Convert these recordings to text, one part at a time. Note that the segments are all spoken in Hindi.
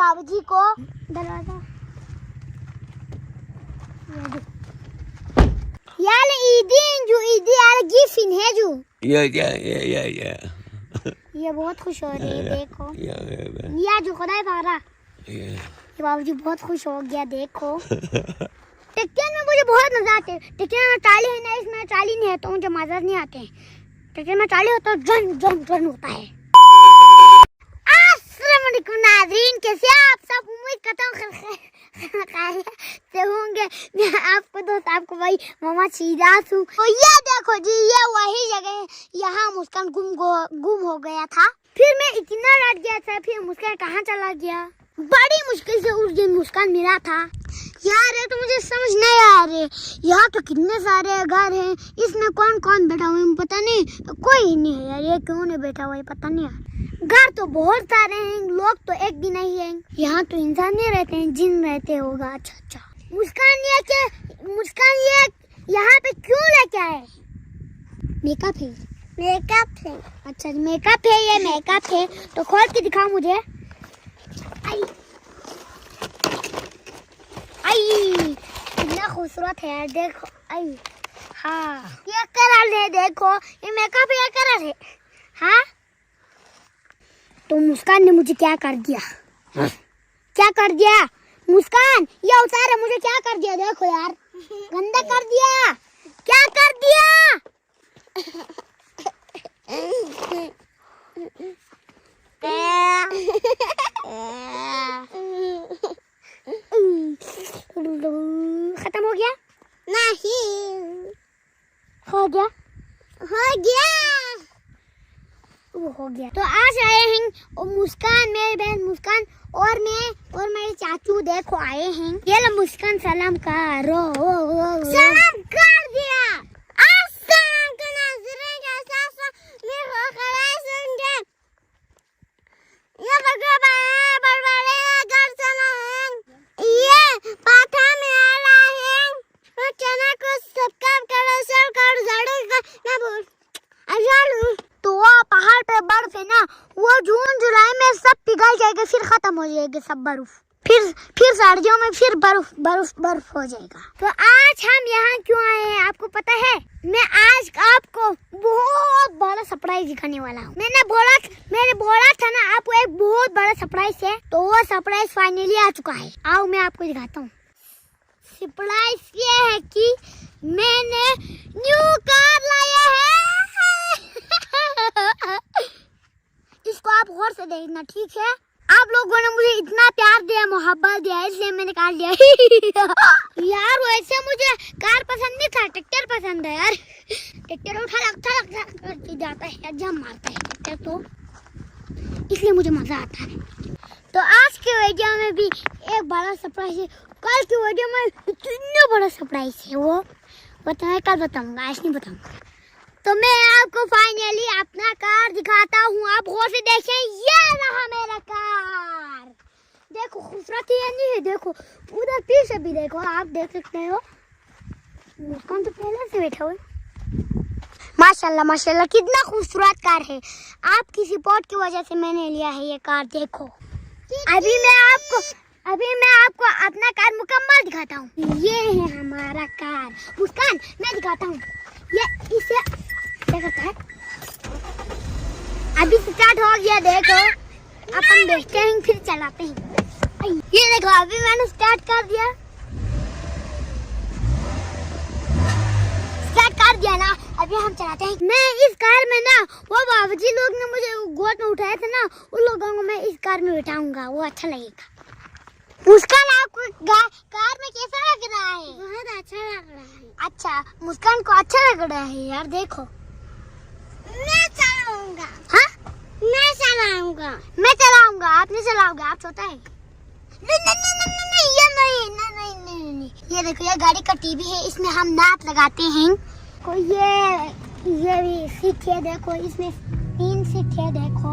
बाबूजी को दरवाजा यार ईदी यार गिफ्ट है जो या ये बहुत खुश हो रही है देखो या जो खुदा पारा ये बाबूजी बहुत खुश हो गया देखो ट्रैक्टर में मुझे बहुत मजा आता है ट्रैक्टर में टाली है ना इसमें टाली नहीं है तो मुझे मजा नहीं आते ट्रैक्टर में टाली होता है जन जन जन होता है। अस्सलाम वालेकुम नाज़रीन कैसे आप सब उम्मीद करता हूँ से होंगे मैं आपको दोस्त आपको भाई मामा सीराज हूँ। तो ये देखो जी ये वही जगह है यहाँ मुस्कान गुम हो गया था फिर मैं इतना डर गया था फिर मुस्कान कहाँ चला गया बड़ी मुश्किल से उस दिन मुस्कान मिला था यार ये तो मुझे समझ नहीं आ रहे यहाँ तो कितने सारे घर हैं इसमें कौन कौन बैठा हुआ है पता नहीं कोई नहीं है यार ये क्यों नहीं बैठा हुआ है पता नहीं यार घर तो बहुत सारे हैं लोग तो एक भी नहीं है यहाँ तो इंसान नहीं रहते हैं जिन रहते होगा। अच्छा मुस्कान ये यहाँ पे क्यों लेके आए मेकअप है अच्छा मेकअप है ये मेकअप है तो खोल के दिखाओ मुझे आई कितना खूबसूरत है यार देखो आई हाँ ये कलर है देखो ये मेकअप ये कलर है हाँ तो मुस्कान ने मुझे क्या कर दिया मुस्कान ये उतारे मुझे क्या कर दिया देखो यार गंदा कर दिया क्या कर दिया खत्म हो गया नहीं हो गया वो हो गया। तो आज आए हैं और मुस्कान मेरी बहन मुस्कान और मैं और मेरे चाचू देखो आए हैं ये लो मुस्कान सलाम करो सलाम कर दिया अस्सलाम का नाज़रीन कैसा मैं हो खड़ा सुन के ये बगवा बड़बड़े घर चला है ये पाठा में आ रहा है और चैनल को सब्सक्राइब करो शेयर करो जरूर ना भूल तो वो पहाड़ पे बर्फ है ना वो जून जुलाई में सब पिघल जाएगा फिर खत्म हो जाएगा सब बर्फ फिर सर्दियों में फिर बर्फ हो जाएगा। तो आज हम यहाँ क्यों आए हैं आपको पता है मैं आज आपको बहुत बड़ा सरप्राइज दिखाने वाला हूँ। मैंने बोला था ना आपको एक बहुत बड़ा सरप्राइज है तो वो सरप्राइज फाइनली आ चुका है। आओ मैं आपको दिखाता हूँ। सरप्राइज ये है कि मैंने न्यू कार लाया है इसको आप गौर से देखना ठीक है। आप लोगों ने मुझे इतना प्यार दिया मोहब्बत दिया इसलिए मैंने कार लिया यार वैसे मुझे कार पसंद नहीं था ट्रैक्टर पसंद है यार ट्रैक्टर उठा जाता है जम मारता है ट्रैक्टर तो इसलिए मुझे मजा आता है। तो आज के वीडियो में भी एक बड़ा सरप्राइज है कल की वीडियो में इतना बड़ा सरप्राइज है वो कल बताऊंगा आज नहीं बताऊंगा। तो मैं आपको फाइनली अपना कार दिखाता हूँ आप गौर से देखें ये रहा मेरा कार देखो खूबसूरत है नहीं है देखो उधर पीछे भी देखो आप देख सकते हो मुस्कान तो पहले से बैठा हुआ माशाल्लाह कितना खूबसूरत कार है आपकी सपोर्ट की वजह से मैंने लिया है ये कार देखो। अभी मैं आपको अपना कार मुकम्मल दिखाता हूँ ये है हमारा कार मुस्कान मैं दिखाता हूँ ये इसे क्या करता है अभी स्टार्ट हो गया देखो अपन देखते हैं फिर चलाते हैं ये देखो अभी मैंने स्टार्ट कर दिया ना अभी हम चलाते हैं। मैं इस कार में ना वो बाबूजी लोग ने मुझे गोद में उठाए थे ना उन लोगों को मैं इस कार में बिठाऊंगा वो अच्छा लगेगा। मुस्कान आपको कार में कैसा लग रहा है बहुत अच्छा लग रहा है। अच्छा मुस्कान को अच्छा लग रहा है यार देखो मैं चलाऊंगा हाँ मैं चलाऊंगा आप नहीं चलाओगे आप छोटा है नहीं ये देखो ये गाड़ी का टीवी है इसमें हम नाप लगाते हैं को ये भी सीट है देखो इसमें 3 सीट है देखो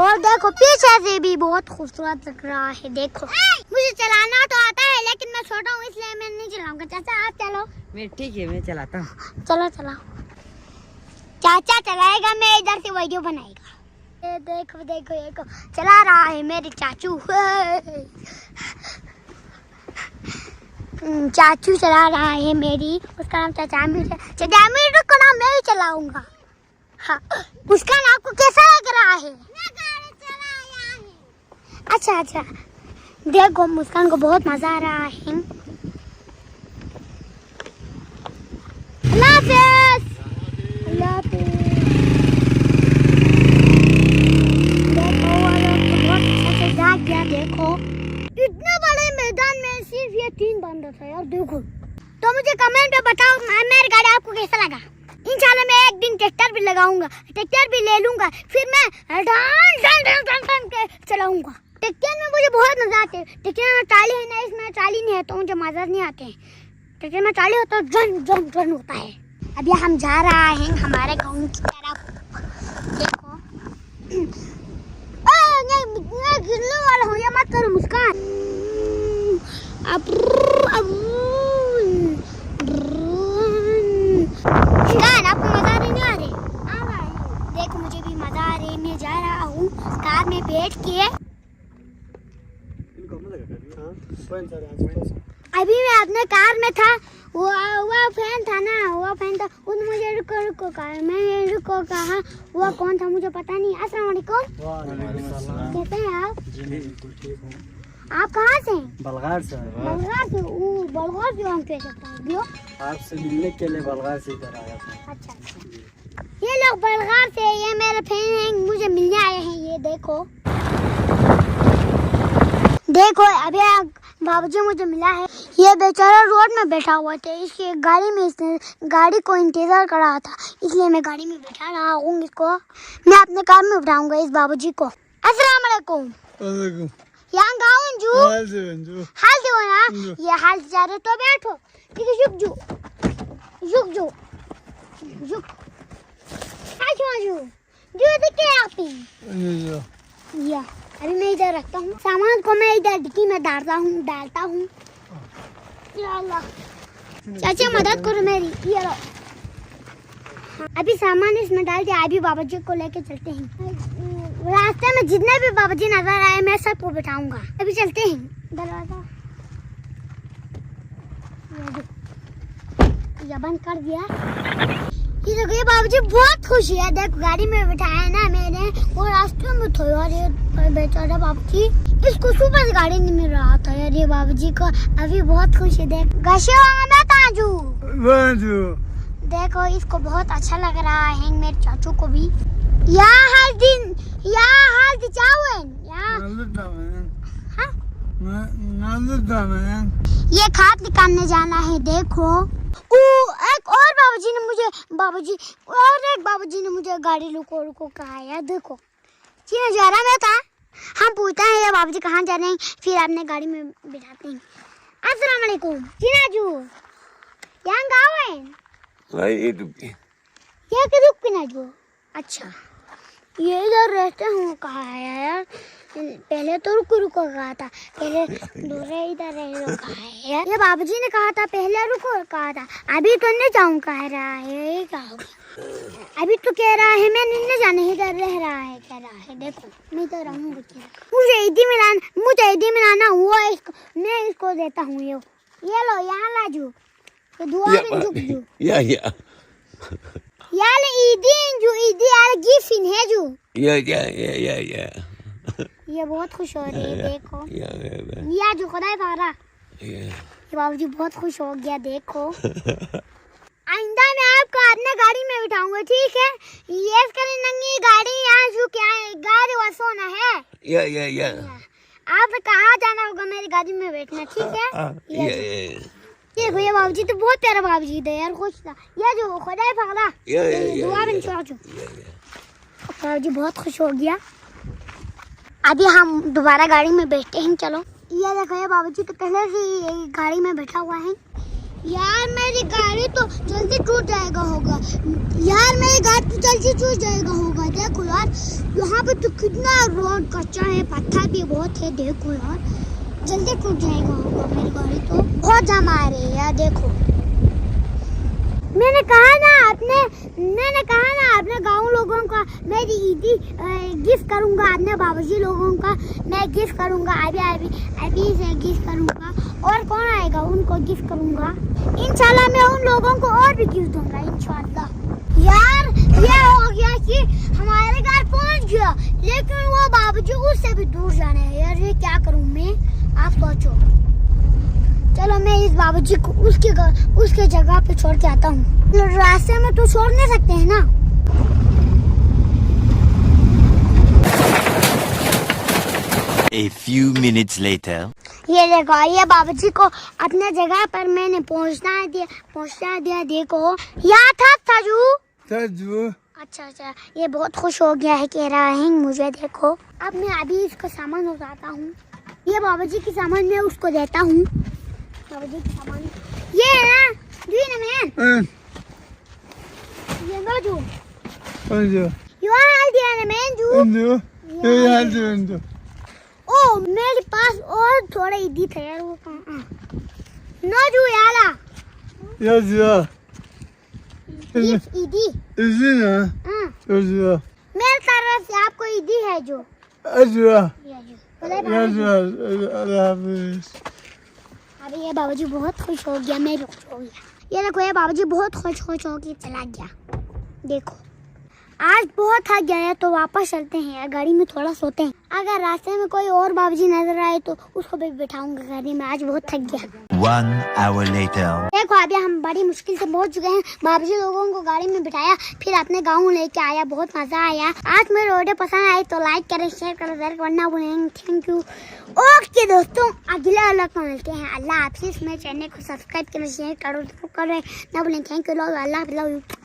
और देखो पीछे से भी बहुत खूबसूरत लग रहा है देखो मुझे चलाना तो आता है लेकिन मैं छोटा हूँ इसलिए मैं नहीं चलाऊंगा। चाचा आप चलो मैं ठीक है मैं चलाता हूँ चलो चाचा चलाएगा मैं इधर से वीडियो बनाएगा देखो देखो देखो चला रहा है मेरे चाचू। चाचू चला रहा है मेरी, उसका नाम चचामीर है। चचामीर को नाम मैं ही चलाऊंगा। हाँ, उसका नाम आपको कैसा लग रहा है? मैं गाड़ी चलाया है। अच्छा अच्छा, देखो मुस्कान को बहुत मजा आ रहा है। अल्लाह हाफ़िज़। अल्लाह हाफ़िज़। देखो वो लोग तो बहुत अच्छा से जाग गया। देखो इतने बड़े मैदान में सिर्फ ये 3 बंदर था यार। देखो तो मुझे कमेंट में बताओ मेरी गाड़ी आपको कैसा लगा। इंशाल्लाह मैं एक दिन ट्रैक्टर भी लगाऊंगा, ट्रैक्टर भी ले लूंगा, फिर मैं चलाऊंगा। ट्रैक्टर में मुझे बहुत मजा आते है। ट्रैक्टर में ट्राली है ना, इसमें ट्राली नहीं है तो मुझे मजा नहीं आते। ट्रैक्टर में ट्राली होता है जन जन जन होता है। अभी हम जा रहा है हमारे गाँव की तरफ। देखो गिरने वाला हूँ, ये मत करो मुस्कान। मुस्कान आपको मजा आ रही नहीं आ रही? देखो मुझे भी मजा आ रही है। मैं जा रहा हूँ कार में बैठ के। अभी मैं अपने कार में था, वो फैन था ना, वो फैन था, उसने मुझे रुको रुको कहा। मैंने रुको कहा, वो कौन था मुझे पता नहीं। अस्सलाम वालेकुम। कैसे हैं आप? आप कहाँ से? बलगार से। बलगार से? बलगार से हम कैसे पहुँच गए? आपसे मिलने के लिए बलगार से इधर आया था। अच्छा, ये लोग बलगार से, ये मेरे फैन हैं, मुझे मिलने आए हैं। ये देखो देखो अभी बाबूजी मुझे मिला है। ये बेचारा रोड में बैठा हुआ था, इसकी गाड़ी में, इसने गाड़ी को इंतजार कर रहा था, इसलिए मैं गाड़ी में बैठा रहा हूँ। इसको मैं अपने कार में उठाऊंगा इस बाबूजी को। अस्सलाम वालेकुम। यहाँ गाँव जो हाल से हो ना, ये हाल से जा रहे तो बैठो, ठीक है? झुक जो झुक जो झुक जो दिखे आप ही। या अभी मैं इधर रखता हूँ सामान को, मैं इधर डिक्की में डालता हूँ। चाचा मदद करो मेरी। ये लो, अभी सामान इसमें डाल दिया। अभी बाबाजी को लेके चलते हैं। रास्ते में जितने भी बाबाजी नजर आए मैं सबको बिठाऊंगा। अभी चलते हैं। दरवाजा ये बंद कर दिया। ये देखो ये बाबूजी बहुत खुश है। देखो गाड़ी में बिठाया ना मैंने, और रास्ते में था यार ये बेचारा बाबूजी, इसको सुबह से गाड़ी नहीं मिल रहा था यार। ये बाबूजी को अभी बहुत खुश है। देख देखो इसको बहुत अच्छा लग रहा है, मेरे चाचू को भी। ये खाद निकालने जाना है। देखो एक और बाबूजी ने मुझे गाड़ी रुको रुको कहा है। देखो चीना जा रहा मैं था, हम पूछते हैं बाबूजी कहाँ जा रहे हैं, फिर आपने गाड़ी में बिठाते हैं। अस्सलाम वालेकुम चीना जू, यहाँ गाँव है ये रुक के ना जो। अच्छा ये इधर रहते हूँ कहा है यार, पहले तो रुको रुको कहा था, पहले दूसरे इधर रह कहा है यार। ये बाबूजी ने कहा था पहले रुको कहा था, अभी तो नहीं जाऊँ कह रहा है। ये क्या हो गया? अभी तो कह रहा है मैं नहीं जाने, इधर रह रहा है कह रहा है। देखो मैं तो रहूँगी, मुझे ईदी मिलाना हुआ, इसको मैं इसको देता हूँ। ये लो यहाँ लाजू, ये दुआ में झुक जू यार ईदी यार गिफ्ट है जो। ये बहुत खुश हो रही है। देखो या जो खुदा पारा, ये बाबूजी बहुत खुश हो गया। देखो आइंदा मैं आपको अपने गाड़ी में बिठाऊंगा, ठीक है? ये नंगी गाड़ी यहाँ जो क्या है, गाड़ी वसोना है। आप कहाँ जाना होगा मेरी गाड़ी में बैठना, ठीक है? ये भैया बाबूजी तो बहुत प्यारा बाबूजी थे यार, खुश था। ये जो खुदा पारा दुआ में चाचू, बाबूजी बहुत खुश हो गया। अभी हम दोबारा गाड़ी में बैठते हैं। चलो ये देखो ये बाबूजी तो पहले से ही गाड़ी में बैठा हुआ है। यार मेरी गाड़ी तो जल्दी टूट जाएगा होगा यार, मेरी गाड़ी तो जल्दी टूट जाएगा होगा। देखो यार यहाँ पे तो कितना रोड कच्चा है, पत्थर भी बहुत है। देखो यार जल्दी टूट जाएगा होगा मेरी गाड़ी, तो बहुत जाम आ रही है यार। देखो मैंने कहा ना अपने गांव लोगों का मैं ईदी गिफ्ट करूंगा, अपने बाबूजी लोगों का मैं गिफ्ट करूंगा, अभी से गिफ्ट करूंगा, और कौन आएगा उनको गिफ्ट करूंगा। इंशाल्लाह मैं उन लोगों को और भी गिफ्ट दूंगा इंशाल्लाह। यार ये हो गया कि हमारे घर पहुंच गया, लेकिन वो बाबूजी उससे भी दूर जाना है। यार ये क्या करूं मैं, आप सोचो। चलो मैं इस बाबूजी को उसके जगह पे छोड़ के आता हूँ। रास्ते में तो छोड़ नहीं सकते हैं ना। A few minutes later. ये देखो, ये बाबूजी को अपने जगह पर मैंने पहुँचा दिया। देखो यहाँ था ताजू। अच्छा, ये बहुत खुश हो गया है, कह रहा है मुझे देखो। अब मैं अभी इसका सामान उठाता हूँ। ये बाबूजी की सामान मैं उसको देता हूँ। बाबूजी की सामान ये है ना, मैन ये लो जो मैन ओ मेरे पास और थोड़ा ईदी था यार, वो नो जो याला ईदी मेरे तरफ से आपको ईदी है जो अभी ये बाबूजी बहुत खुश हो गया, मैं भी खुश हो गया। ये देखो, ये बाबूजी बहुत खुश हो के चला गया। देखो आज बहुत थक गया है तो वापस चलते हैं यार, गाड़ी में थोड़ा सोते हैं। अगर रास्ते में कोई और बाबूजी नजर आए तो उसको भी बिठाऊंगा गाड़ी में, आज बहुत थक गया। 1 hour later. देखो अभी हम बड़ी मुश्किल से पहुंच चुके हैं। बाबूजी लोगों को गाड़ी में बिठाया, फिर अपने गाँव लेके आया, बहुत मजा आया। आज मेरे वीडियो पसंद आई तो लाइक करें, शेयर करें, शेयर करना भूलें। Thank you. ओके दोस्तों, अगले व्लॉग में मिलते हैं। अल्लाह हाफिज़। मेरे चैनल को सब्सक्राइब करें, शेयर करो ना भूलें। थैंक यू, अल्लाह हाफिज़।